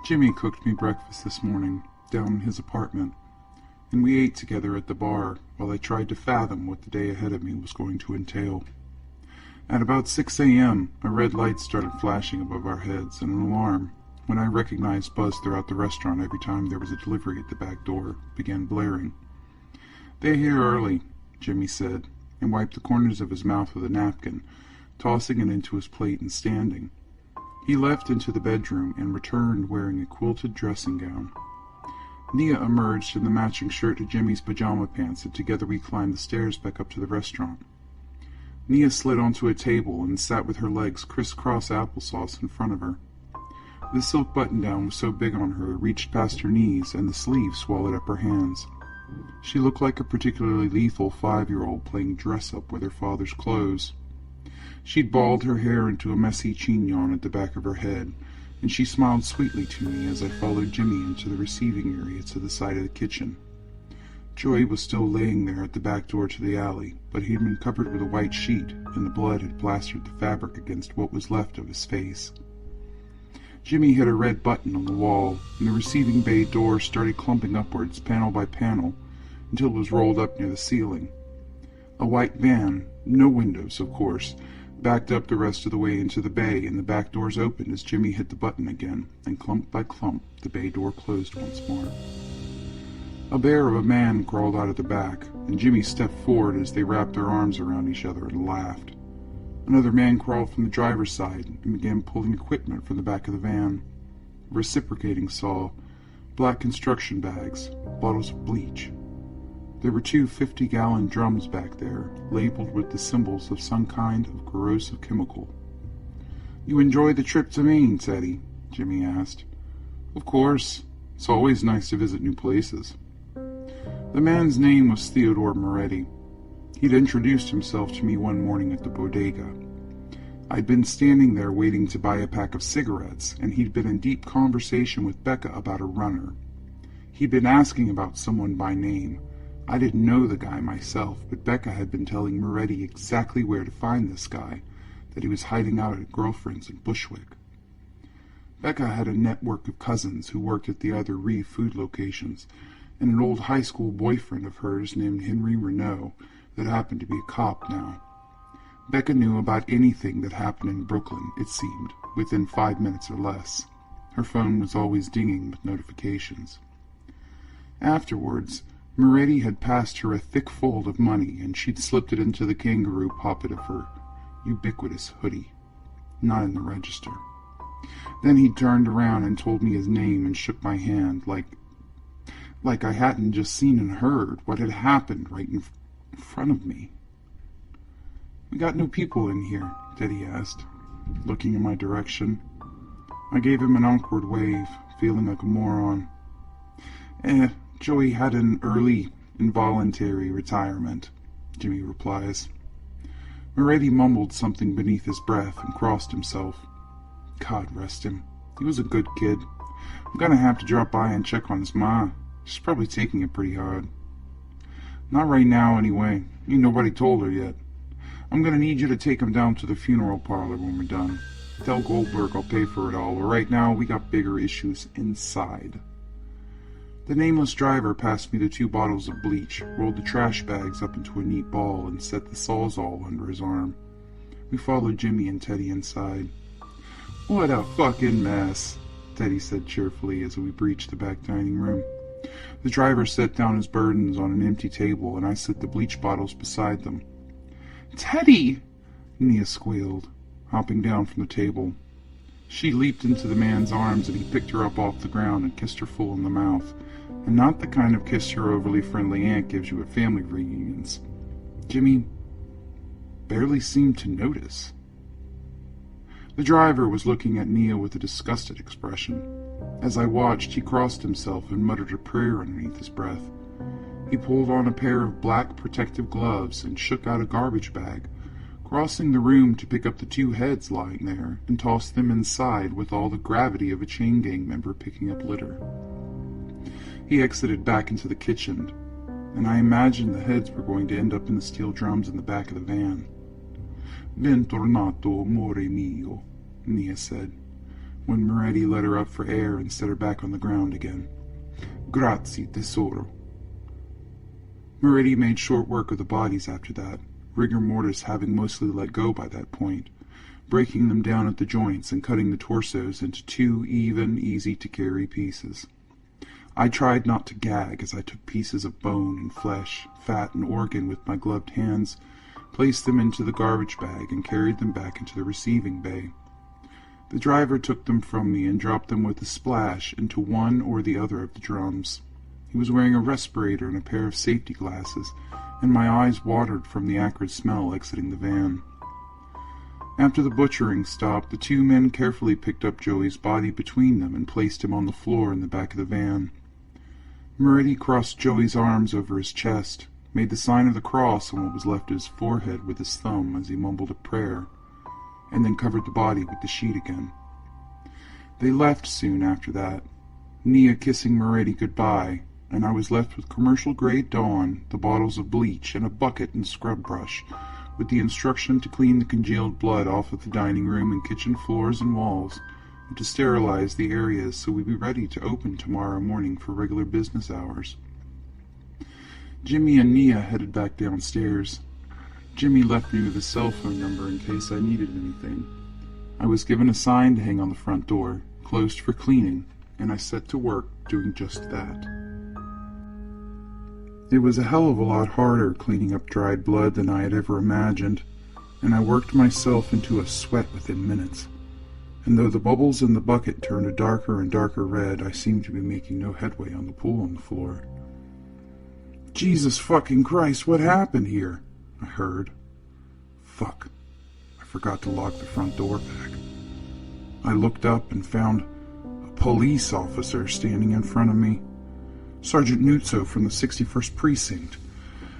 Jimmy cooked me breakfast this morning, down in his apartment, and we ate together at the bar while I tried to fathom what the day ahead of me was going to entail. At about 6 a.m., a red light started flashing above our heads and an alarm, when I recognized buzz throughout the restaurant every time there was a delivery at the back door, began blaring. "They're here early," Jimmy said, and wiped the corners of his mouth with a napkin, tossing it into his plate and standing. He left into the bedroom and returned wearing a quilted dressing gown. Nia emerged in the matching shirt to Jimmy's pajama pants, and together we climbed the stairs back up to the restaurant. Nia slid onto a table and sat with her legs crisscross applesauce in front of her. The silk button-down was so big on her it reached past her knees, and the sleeve swallowed up her hands. She looked like a particularly lethal 5-year-old playing dress-up with her father's clothes. She'd balled her hair into a messy chignon at the back of her head, and she smiled sweetly to me as I followed Jimmy into the receiving area to the side of the kitchen. Joy was still laying there at the back door to the alley, but he had been covered with a white sheet, and the blood had plastered the fabric against what was left of his face. Jimmy hit a red button on the wall, and the receiving bay door started clumping upwards, panel by panel, until it was rolled up near the ceiling. A white van, no windows, of course, backed up the rest of the way into the bay, and the back doors opened as Jimmy hit the button again, and clump by clump the bay door closed once more. A bear of a man crawled out at the back, and Jimmy stepped forward as they wrapped their arms around each other and laughed. Another man crawled from the driver's side and began pulling equipment from the back of the van. A reciprocating saw, black construction bags, bottles of bleach. There were 2 50-gallon drums back there, labeled with the symbols of some kind of corrosive chemical. "You enjoy the trip to Maine, Teddy?" Jimmy asked. "Of course. It's always nice to visit new places." The man's name was Theodore Moretti. He'd introduced himself to me one morning at the bodega. I'd been standing there waiting to buy a pack of cigarettes, and he'd been in deep conversation with Becca about a runner. He'd been asking about someone by name. I didn't know the guy myself, but Becca had been telling Moretti exactly where to find this guy, that he was hiding out at a girlfriend's in Bushwick. Becca had a network of cousins who worked at the other Reeve food locations, and an old high school boyfriend of hers named Henry Renault that happened to be a cop now. Becca knew about anything that happened in Brooklyn, it seemed, within 5 minutes or less. Her phone was always dinging with notifications. Afterwards, Moretti had passed her a thick fold of money, and she'd slipped it into the kangaroo pocket of her ubiquitous hoodie, not in the register. Then he turned around and told me his name and shook my hand, like I hadn't just seen and heard what had happened right in front of me. "We got new people in here?" Teddy asked, looking in my direction. I gave him an awkward wave, feeling like a moron. Joey had an early, involuntary retirement," Jimmy replies. Moretti mumbled something beneath his breath and crossed himself. God rest him. He was a good kid. I'm gonna have to drop by and check on his ma. She's probably taking it pretty hard. "Not right now, anyway. Ain't nobody told her yet. I'm gonna need you to take him down to the funeral parlor when we're done. Tell Goldberg I'll pay for it all, but right now we got bigger issues inside." The nameless driver passed me the 2 bottles of bleach, rolled the trash bags up into a neat ball, and set the Sawzall under his arm. We followed Jimmy and Teddy inside. "What a fucking mess," Teddy said cheerfully as we breached the back dining room. The driver set down his burdens on an empty table, and I set the bleach bottles beside them. "Teddy!" Nia squealed, hopping down from the table. She leaped into the man's arms, and he picked her up off the ground and kissed her full in the mouth, and not the kind of kiss your overly friendly aunt gives you at family reunions. Jimmy barely seemed to notice. The driver was looking at Nia with a disgusted expression. As I watched, he crossed himself and muttered a prayer underneath his breath. He pulled on a pair of black protective gloves and shook out a garbage bag, crossing the room to pick up the 2 heads lying there and toss them inside with all the gravity of a chain gang member picking up litter. He exited back into the kitchen, and I imagined the heads were going to end up in the steel drums in the back of the van. "Ben tornato, amore mio," Nia said. when Moretti let her up for air and set her back on the ground again. Grazie, tesoro. Moretti made short work of the bodies after that, rigor mortis having mostly let go by that point, breaking them down at the joints and cutting the torsos into 2 even, easy-to-carry pieces. I tried not to gag as I took pieces of bone and flesh, fat and organ with my gloved hands, placed them into the garbage bag, and carried them back into the receiving bay. The driver took them from me and dropped them with a splash into one or the other of the drums. He was wearing a respirator and a pair of safety glasses, and my eyes watered from the acrid smell exiting the van. After the butchering stopped, the 2 men carefully picked up Joey's body between them and placed him on the floor in the back of the van. Moretti crossed Joey's arms over his chest, made the sign of the cross on what was left of his forehead with his thumb as he mumbled a prayer, and then covered the body with the sheet again. They left soon after that, Nia kissing Moretti goodbye, and I was left with commercial-grade Dawn, the bottles of bleach, and a bucket and scrub brush, with the instruction to clean the congealed blood off of the dining room and kitchen floors and walls, and to sterilize the areas so we'd be ready to open tomorrow morning for regular business hours. Jimmy and Nia headed back downstairs. Jimmy left me with his cell phone number in case I needed anything. I was given a sign to hang on the front door, closed for cleaning, and I set to work doing just that. It was a hell of a lot harder cleaning up dried blood than I had ever imagined, and I worked myself into a sweat within minutes. And though the bubbles in the bucket turned a darker and darker red, I seemed to be making no headway on the pool on the floor. Jesus fucking Christ, what happened here? I heard. Fuck. I forgot to lock the front door back. I looked up and found a police officer standing in front of me. Sergeant Nuzzo from the 61st Precinct.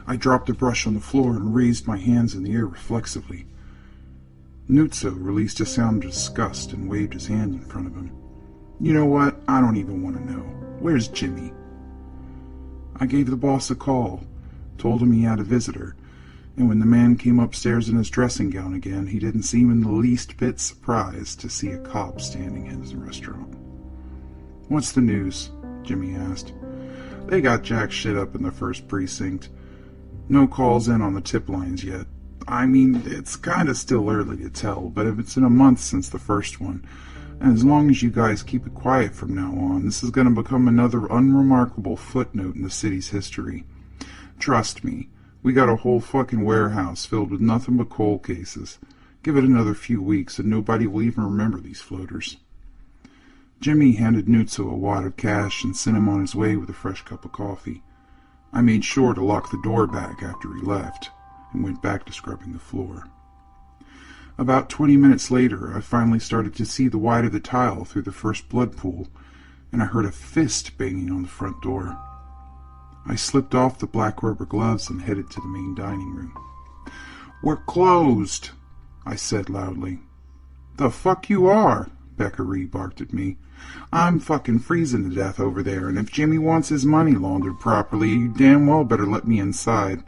I dropped the brush on the floor and raised my hands in the air reflexively. Nuzzo released a sound of disgust and waved his hand in front of him. You know what? I don't even want to know. Where's Jimmy? I gave the boss a call, told him he had a visitor, and when the man came upstairs in his dressing gown again, he didn't seem in the least bit surprised to see a cop standing in his restaurant. What's the news? Jimmy asked. They got jack shit up in the 1st Precinct. No calls in on the tip lines yet. I mean, it's kind of still early to tell, but if it's in a month since the first one, and as long as you guys keep it quiet from now on, this is going to become another unremarkable footnote in the city's history. Trust me, we got a whole fucking warehouse filled with nothing but cold cases. Give it another few weeks and nobody will even remember these floaters. Jimmy handed Nuzzo a wad of cash and sent him on his way with a fresh cup of coffee. I made sure to lock the door back after he left, and went back to scrubbing the floor. About 20 minutes later, I finally started to see the white of the tile through the first blood pool, and I heard a fist banging on the front door. I slipped off the black rubber gloves and headed to the main dining room. We're closed, I said loudly. The fuck you are, Beckery barked at me. I'm fucking freezing to death over there, and if Jimmy wants his money laundered properly, you damn well better let me inside.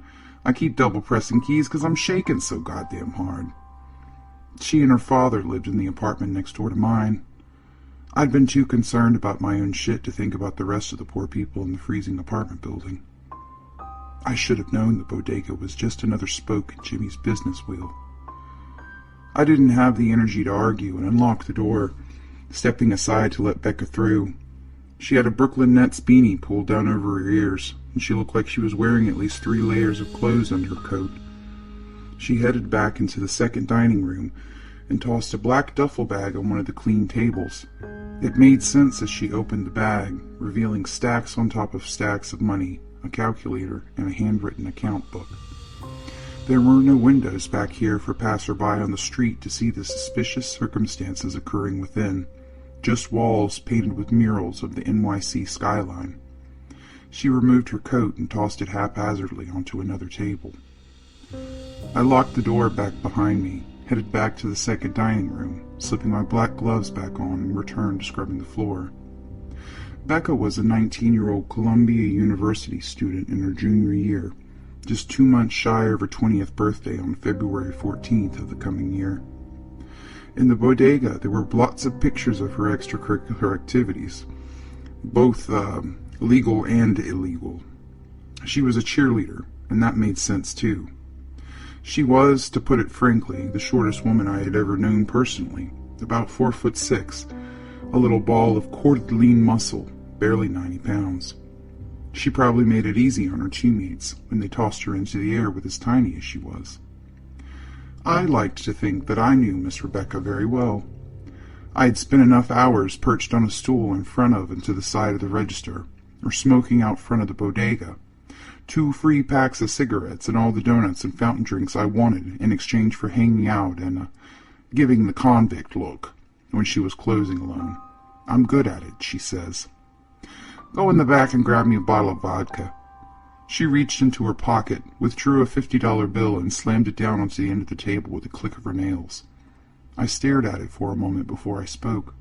I keep double-pressing keys because I'm shaking so goddamn hard. She and her father lived in the apartment next door to mine. I'd been too concerned about my own shit to think about the rest of the poor people in the freezing apartment building. I should have known the bodega was just another spoke in Jimmy's business wheel. I didn't have the energy to argue and unlocked the door, stepping aside to let Becca through. She had a Brooklyn Nets beanie pulled down over her ears, and she looked like she was wearing at least 3 layers of clothes under her coat. She headed back into the second dining room and tossed a black duffel bag on one of the clean tables. It made sense as she opened the bag, revealing stacks on top of stacks of money, a calculator, and a handwritten account book. There were no windows back here for passerby on the street to see the suspicious circumstances occurring within, just walls painted with murals of the NYC skyline. She removed her coat and tossed it haphazardly onto another table. I locked the door back behind me, headed back to the second dining room, slipping my black gloves back on and returned to scrubbing the floor. Becca was a 19-year-old Columbia University student in her junior year, just 2 months shy of her 20th birthday on February 14th of the coming year. In the bodega, there were lots of pictures of her extracurricular activities, both legal and illegal. She was a cheerleader, and that made sense too. She was, to put it frankly, the shortest woman I had ever known personally, about 4'6", a little ball of corded lean muscle, barely 90 pounds. She probably made it easy on her teammates when they tossed her into the air with as tiny as she was. I liked to think that I knew Miss Rebecca very well. I had spent enough hours perched on a stool in front of and to the side of the register, or smoking out front of the bodega, 2 free packs of cigarettes and all the donuts and fountain drinks I wanted in exchange for hanging out and giving the convict look when she was closing alone. I'm good at it, she says. Go in the back and grab me a bottle of vodka. She reached into her pocket, withdrew a $50 bill, and slammed it down onto the end of the table with a click of her nails. I stared at it for a moment before I spoke.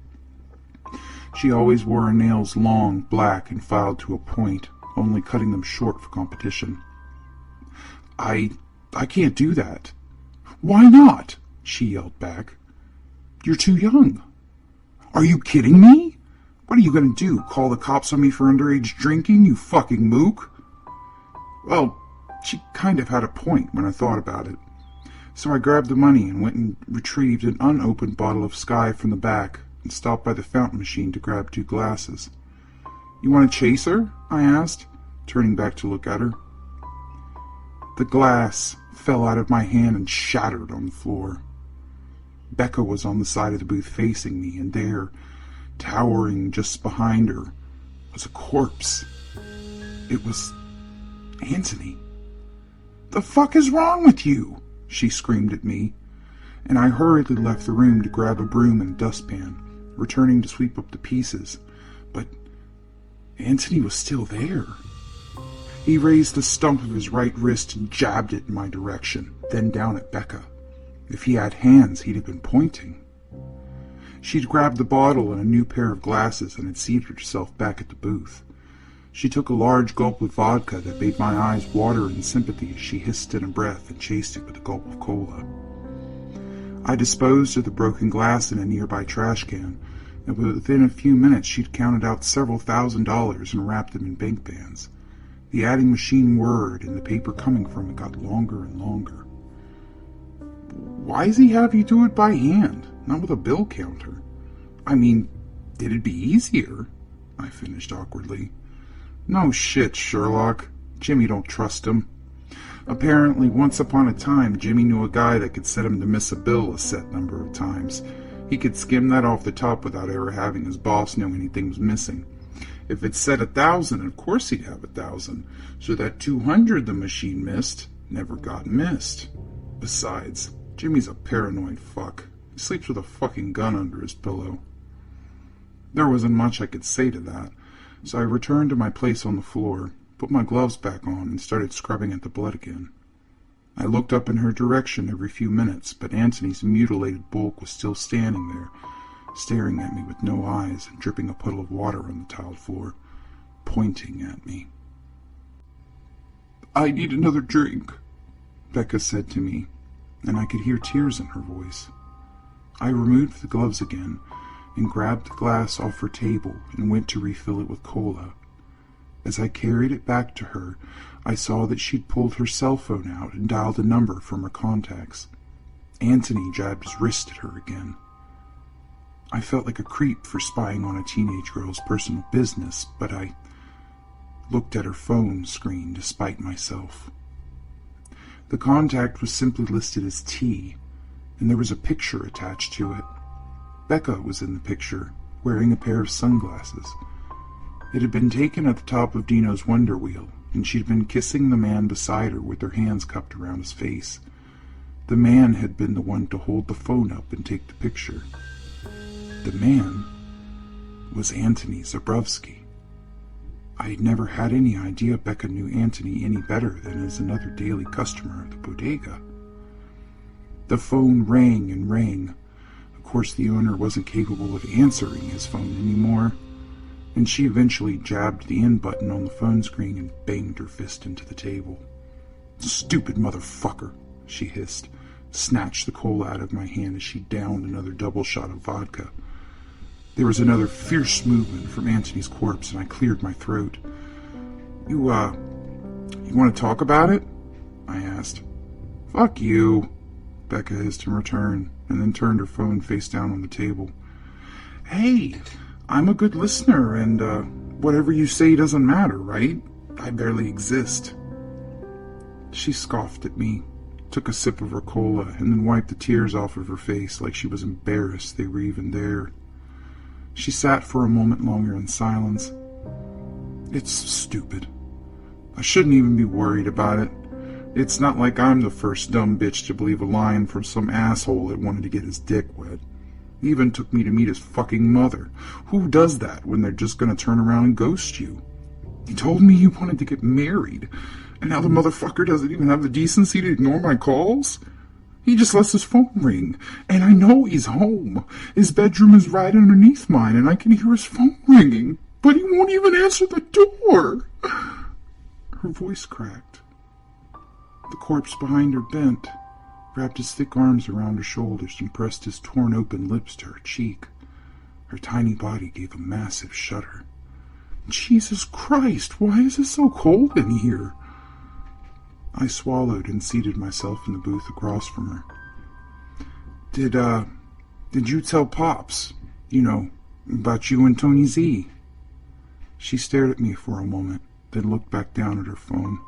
She always wore her nails long, black, and filed to a point, only cutting them short for competition. I can't do that. Why not? She yelled back. You're too young. Are you kidding me? What are you going to do, call the cops on me for underage drinking, you fucking mook? Well, she kind of had a point when I thought about it. So I grabbed the money and went and retrieved an unopened bottle of Sky from the back and stopped by the fountain machine to grab 2 glasses. You want a chaser? I asked, turning back to look at her. The glass fell out of my hand and shattered on the floor. Becca was on the side of the booth facing me, and there, towering just behind her, was a corpse. It was Anthony. The fuck is wrong with you? She screamed at me, and I hurriedly left the room to grab a broom and a dustpan, returning to sweep up the pieces. But Anthony was still there. He raised the stump of his right wrist and jabbed it in my direction, then down at Becca. If he had hands, he'd have been pointing. She'd grabbed the bottle and a new pair of glasses and had seated herself back at the booth. She took a large gulp of vodka that made my eyes water in sympathy as she hissed in a breath and chased it with a gulp of cola. I disposed of the broken glass in a nearby trash can, and within a few minutes she'd counted out several $1,000s and wrapped them in bank bands. The adding machine whirred, and the paper coming from it got longer and longer. Why does he have you do it by hand, not with a bill counter? I mean, it'd be easier, I finished awkwardly. No shit, Sherlock. Jimmy don't trust him. Apparently, once upon a time, Jimmy knew a guy that could set him to miss a bill a set number of times. He could skim that off the top without ever having his boss know anything was missing. If it said 1,000, of course he'd have 1,000, so that 200 the machine missed never got missed. Besides, Jimmy's a paranoid fuck. He sleeps with a fucking gun under his pillow. There wasn't much I could say to that, so I returned to my place on the floor, put my gloves back on, and started scrubbing at the blood again. I looked up in her direction every few minutes, but Antony's mutilated bulk was still standing there, staring at me with no eyes and dripping a puddle of water on the tiled floor, pointing at me. I need another drink, Becca said to me, and I could hear tears in her voice. I removed the gloves again and grabbed the glass off her table and went to refill it with cola. As I carried it back to her, I saw that she'd pulled her cell phone out and dialed a number from her contacts. Anthony jabbed his wrist at her again. I felt like a creep for spying on a teenage girl's personal business, but I looked at her phone screen despite myself. The contact was simply listed as T, and there was a picture attached to it. Becca was in the picture, wearing a pair of sunglasses. It had been taken at the top of Dino's Wonder Wheel, and she'd been kissing the man beside her with her hands cupped around his face. The man had been the one to hold the phone up and take the picture. The man was Anthony Zabrowski. I had never had any idea Becca knew Anthony any better than as another daily customer of the bodega. The phone rang and rang. Of course, the owner wasn't capable of answering his phone anymore, and she eventually jabbed the end button on the phone screen and banged her fist into the table. "Stupid motherfucker," she hissed, snatched the cola out of my hand as she downed another double shot of vodka. There was another fierce movement from Antony's corpse, and I cleared my throat. You want to talk about it? I asked. Fuck you, Becca hissed in return, and then turned her phone face down on the table. Hey, I'm a good listener, and whatever you say doesn't matter, right? I barely exist. She scoffed at me, took a sip of her cola, and then wiped the tears off of her face like she was embarrassed they were even there. She sat for a moment longer in silence. It's stupid. I shouldn't even be worried about it. It's not like I'm the first dumb bitch to believe a line from some asshole that wanted to get his dick wet. He even took me to meet his fucking mother. Who does that when they're just gonna turn around and ghost you? He told me he wanted to get married, and now the motherfucker doesn't even have the decency to ignore my calls? He just lets his phone ring, and I know he's home. His bedroom is right underneath mine, and I can hear his phone ringing, but he won't even answer the door. Her voice cracked. The corpse behind her bent, wrapped his thick arms around her shoulders, and pressed his torn-open lips to her cheek. Her tiny body gave a massive shudder. Jesus Christ, why is it so cold in here? I swallowed and seated myself in the booth across from her. Did you tell Pops, about you and Tony Z? She stared at me for a moment, then looked back down at her phone.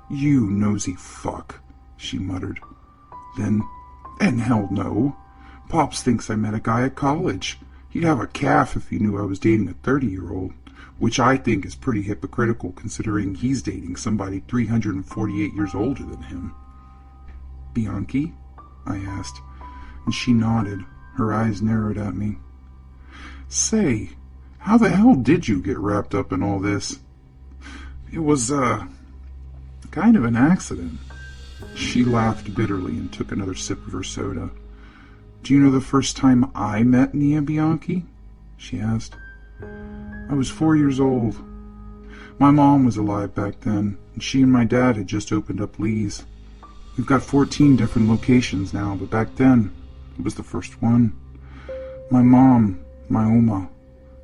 You nosy fuck, she muttered. Then, and hell no. Pops thinks I met a guy at college. He'd have a calf if he knew I was dating a 30-year-old, which I think is pretty hypocritical considering he's dating somebody 348 years older than him. Bianchi? I asked, and she nodded, her eyes narrowed at me. Say, how the hell did you get wrapped up in all this? It was, kind of an accident. She laughed bitterly and took another sip of her soda. Do you know the first time I met Nia Bianchi? She asked. I was 4 years old. My mom was alive back then, and she and my dad had just opened up Lee's. We've got 14 different locations now, but back then, it was the first one. My mom, my Oma,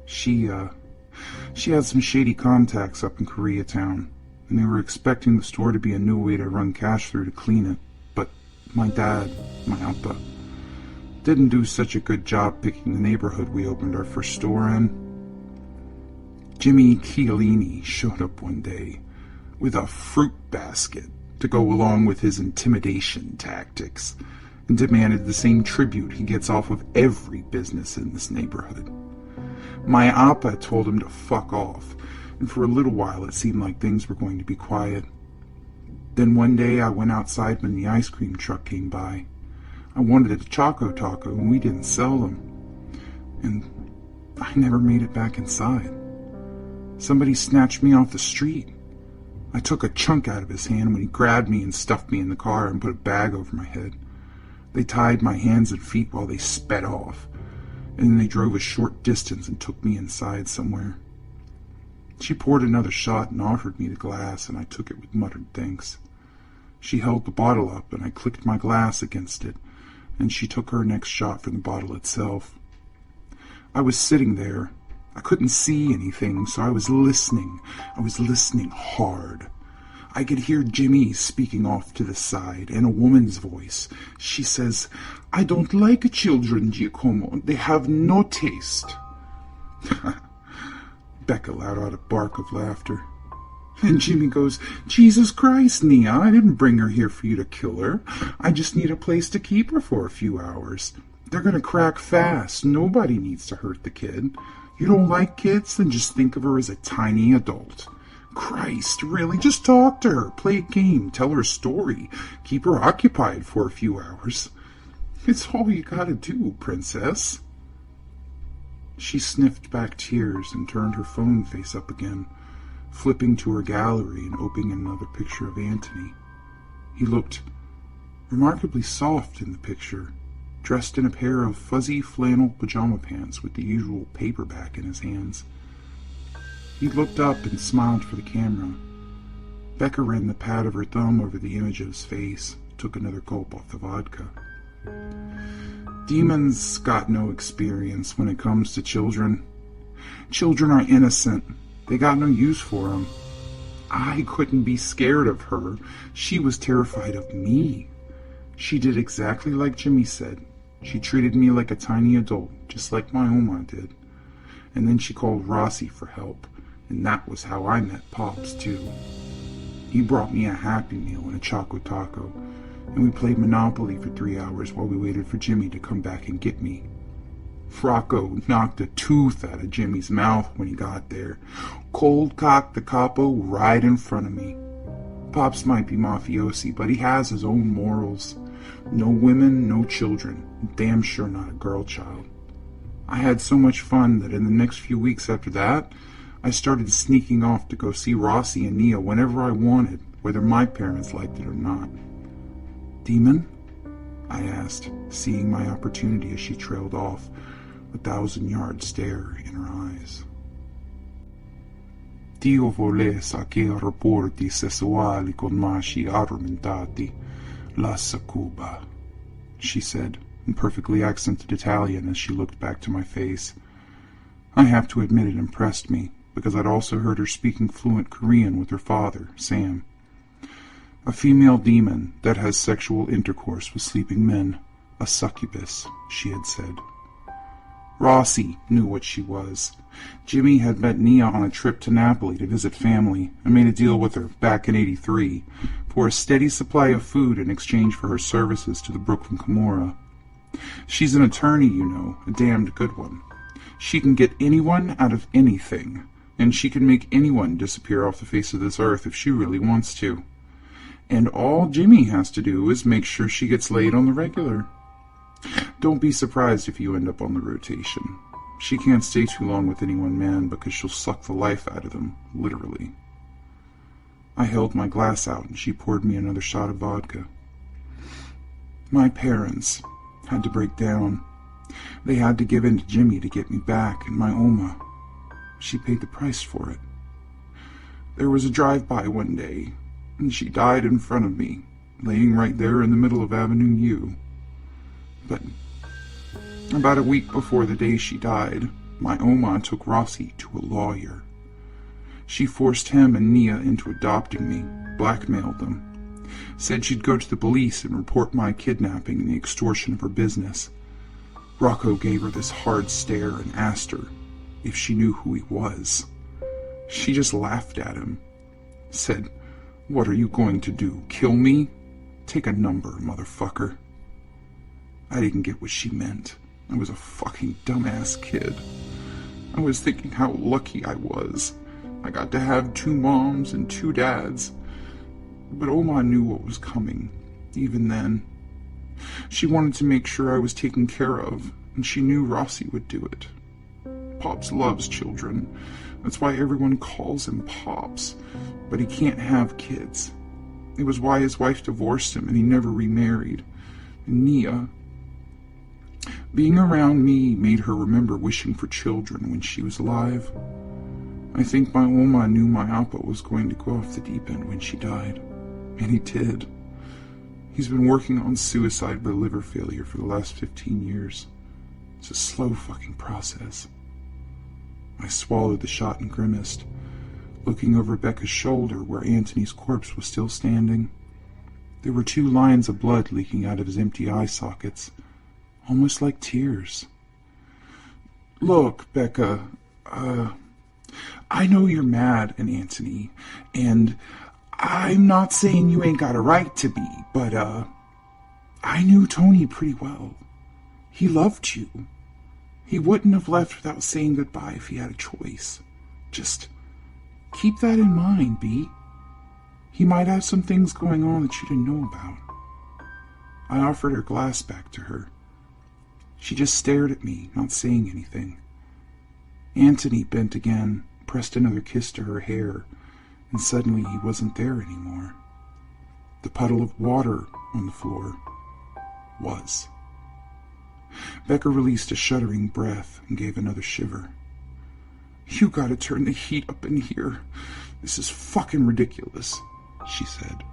she had some shady contacts up in Koreatown, and they were expecting the store to be a new way to run cash through to clean it, but my dad, my Appa, didn't do such a good job picking the neighborhood we opened our first store in. Jimmy Chiellini showed up one day with a fruit basket to go along with his intimidation tactics and demanded the same tribute he gets off of every business in this neighborhood. My Appa told him to fuck off, and for a little while it seemed like things were going to be quiet. Then one day I went outside when the ice cream truck came by. I wanted a Choco Taco, and we didn't sell them. And I never made it back inside. Somebody snatched me off the street. I took a chunk out of his hand when he grabbed me and stuffed me in the car and put a bag over my head. They tied my hands and feet while they sped off, and then they drove a short distance and took me inside somewhere. She poured another shot and offered me the glass, and I took it with muttered thanks. She held the bottle up, and I clicked my glass against it, and she took her next shot from the bottle itself. I was sitting there. I couldn't see anything, so I was listening. I was listening hard. I could hear Jimmy speaking off to the side, and a woman's voice. She says, I don't like children, Giacomo. They have no taste. Becca let out a bark of laughter. And Jimmy goes, Jesus Christ, Nia, I didn't bring her here for you to kill her. I just need a place to keep her for a few hours. They're going to crack fast. Nobody needs to hurt the kid. You don't like kids? Then just think of her as a tiny adult. Christ, really? Just talk to her, play a game, tell her a story, keep her occupied for a few hours. It's all you gotta do, princess. She sniffed back tears and turned her phone face up again, flipping to her gallery and opening another picture of Antony. He looked remarkably soft in the picture, dressed in a pair of fuzzy flannel pajama pants with the usual paperback in his hands. He looked up and smiled for the camera. Becca ran the pad of her thumb over the image of his face, took another gulp off the vodka. Demons got no experience when it comes to children. Children are innocent. They got no use for 'em. I couldn't be scared of her. She was terrified of me. She did exactly like Jimmy said. She treated me like a tiny adult, just like my Oma did. And then she called Rossi for help, and that was how I met Pops, too. He brought me a Happy Meal and a Choco Taco, and we played Monopoly for 3 hours while we waited for Jimmy to come back and get me. Rocco knocked a tooth out of Jimmy's mouth when he got there. Cold-cocked the capo right in front of me. Pops might be mafiosi, but he has his own morals. No women, no children. Damn sure not a girl child. I had so much fun that in the next few weeks after that, I started sneaking off to go see Rossi and Nia whenever I wanted, whether my parents liked it or not. Demon? I asked, seeing my opportunity as she trailed off, a 1,000-yard stare in her eyes. Dio volesse che rapporti sessuali con maschi arromentati, la succuba, she said, in perfectly accented Italian as she looked back to my face. I have to admit it impressed me, because I'd also heard her speaking fluent Korean with her father, Sam. A female demon that has sexual intercourse with sleeping men, a succubus, she had said. Rossi knew what she was. Jimmy had met Nia on a trip to Napoli to visit family and made a deal with her back in '83 for a steady supply of food in exchange for her services to the Brooklyn Camorra. She's an attorney, you know, a damned good one. She can get anyone out of anything, and she can make anyone disappear off the face of this earth if she really wants to. And all Jimmy has to do is make sure she gets laid on the regular. Don't be surprised if you end up on the rotation. She can't stay too long with any one man because she'll suck the life out of them, literally. I held my glass out and she poured me another shot of vodka. My parents had to break down. They had to give in to Jimmy to get me back, and my Oma, she paid the price for it. There was a drive-by one day, and she died in front of me, laying right there in the middle of Avenue U. But about a week before the day she died, my Oma took Rossi to a lawyer. She forced him and Nia into adopting me, blackmailed them, said she'd go to the police and report my kidnapping and the extortion of her business. Rocco gave her this hard stare and asked her if she knew who he was. She just laughed at him, said, "What are you going to do, kill me? Take a number, motherfucker." I didn't get what she meant. I was a fucking dumbass kid. I was thinking how lucky I was. I got to have 2 moms and 2 dads. But Oma knew what was coming, even then. She wanted to make sure I was taken care of, and she knew Rossi would do it. Pops loves children. That's why everyone calls him Pops. But he can't have kids. It was why his wife divorced him and he never remarried. And Nia, being around me made her remember wishing for children when she was alive. I think my Oma knew my Appa was going to go off the deep end when she died. And he did. He's been working on suicide by liver failure for the last 15 years. It's a slow fucking process. I swallowed the shot and grimaced, looking over Becca's shoulder where Anthony's corpse was still standing. There were 2 lines of blood leaking out of his empty eye sockets, almost like tears. Look, Becca, I know you're mad at Anthony, and I'm not saying you ain't got a right to be, but, I knew Tony pretty well. He loved you. He wouldn't have left without saying goodbye if he had a choice. Just keep that in mind, B. He might have some things going on that you didn't know about. I offered her glass back to her. She just stared at me, not saying anything. Anthony bent again, pressed another kiss to her hair, and suddenly he wasn't there anymore. The puddle of water on the floor was. Becca released a shuddering breath and gave another shiver. "You gotta turn the heat up in here. This is fucking ridiculous," she said.